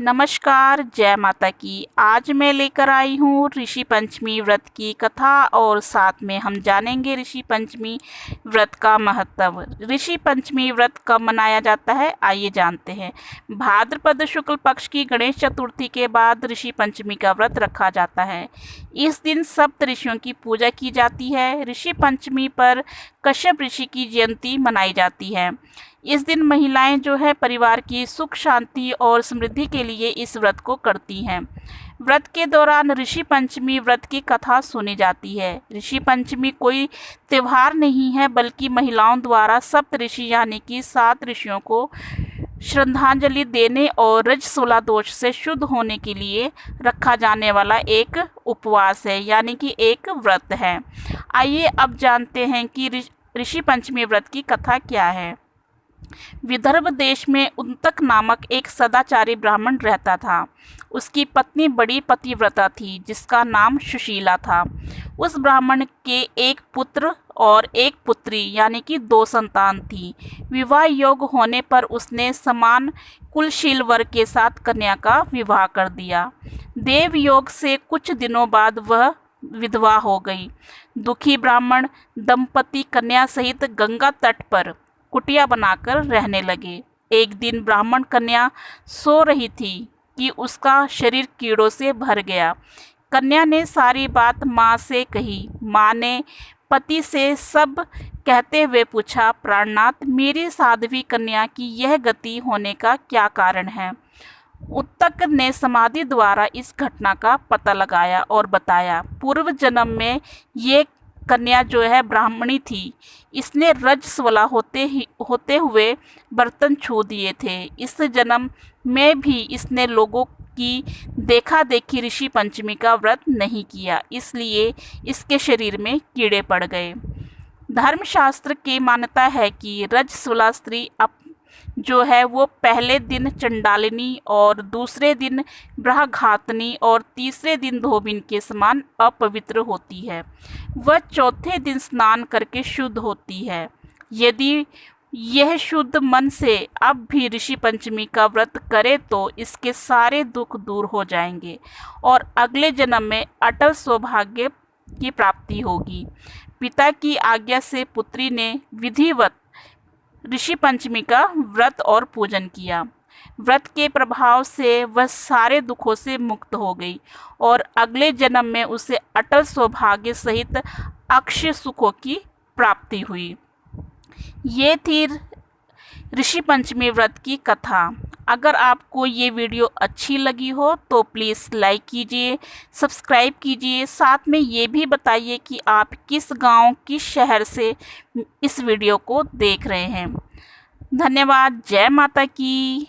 नमस्कार, जय माता की। आज मैं लेकर आई हूँ ऋषि पंचमी व्रत की कथा और साथ में हम जानेंगे ऋषि पंचमी व्रत का महत्व। ऋषि पंचमी व्रत कब मनाया जाता है, आइए जानते हैं। भाद्रपद शुक्ल पक्ष की गणेश चतुर्थी के बाद ऋषि पंचमी का व्रत रखा जाता है। इस दिन सप्त ऋषियों की पूजा की जाती है। ऋषि पंचमी पर कश्यप ऋषि की जयंती मनाई जाती है। इस दिन महिलाएं जो है परिवार की सुख शांति और समृद्धि के लिए इस व्रत को करती हैं। व्रत के दौरान ऋषि पंचमी व्रत की कथा सुनी जाती है। ऋषि पंचमी कोई त्योहार नहीं है, बल्कि महिलाओं द्वारा सप्त ऋषि यानी कि 7 ऋषियों को श्रद्धांजलि देने और रजस्वला दोष से शुद्ध होने के लिए रखा जाने वाला एक उपवास है, यानी कि एक व्रत है। आइए अब जानते हैं कि ऋषि पंचमी व्रत की कथा क्या है। विदर्भ देश में उन्तक नामक एक सदाचारी ब्राह्मण रहता था। उसकी पत्नी बड़ी पतिव्रता थी, जिसका नाम सुशीला था। उस ब्राह्मण के एक पुत्र और एक पुत्री यानी कि 2 संतान थी। विवाह योग्य होने पर उसने समान कुलशील वर के साथ कन्या का विवाह कर दिया। देव योग से कुछ दिनों बाद वह विधवा हो गई। दुखी ब्राह्मण दंपति कन्या सहित गंगा तट पर कुटिया बनाकर रहने लगे। एक दिन ब्राह्मण कन्या सो रही थी कि उसका शरीर कीड़ों से भर गया। कन्या ने सारी बात माँ से कही। माँ ने पति से सब कहते हुए पूछा, प्राणनाथ, मेरी साध्वी कन्या की यह गति होने का क्या कारण है? उत्तक ने समाधि द्वारा इस घटना का पता लगाया और बताया, पूर्व जन्म में ये कन्या जो है ब्राह्मणी थी। इसने रजस्वला होते हुए बर्तन छू दिए थे। इस जन्म में भी इसने लोगों की देखा देखी ऋषि पंचमी का व्रत नहीं किया, इसलिए इसके शरीर में कीड़े पड़ गए। धर्मशास्त्र की मान्यता है कि रजस्वला स्त्री जो है वो पहले दिन चंडालिनी और दूसरे दिन ब्रह्मघातनी और तीसरे दिन धोबिन के समान अपवित्र होती है। वह चौथे दिन स्नान करके शुद्ध होती है। यदि यह शुद्ध मन से अब भी ऋषि पंचमी का व्रत करे तो इसके सारे दुख दूर हो जाएंगे और अगले जन्म में अटल सौभाग्य की प्राप्ति होगी। पिता की आज्ञा से पुत्री ने विधिवत ऋषि पंचमी का व्रत और पूजन किया। व्रत के प्रभाव से वह सारे दुखों से मुक्त हो गई और अगले जन्म में उसे अटल सौभाग्य सहित अक्षय सुखों की प्राप्ति हुई। ये थी ऋषि पंचमी व्रत की कथा। अगर आपको ये वीडियो अच्छी लगी हो तो प्लीज़ लाइक कीजिए, सब्सक्राइब कीजिए। साथ में ये भी बताइए कि आप किस गांव, किस शहर से इस वीडियो को देख रहे हैं। धन्यवाद। जय माता की।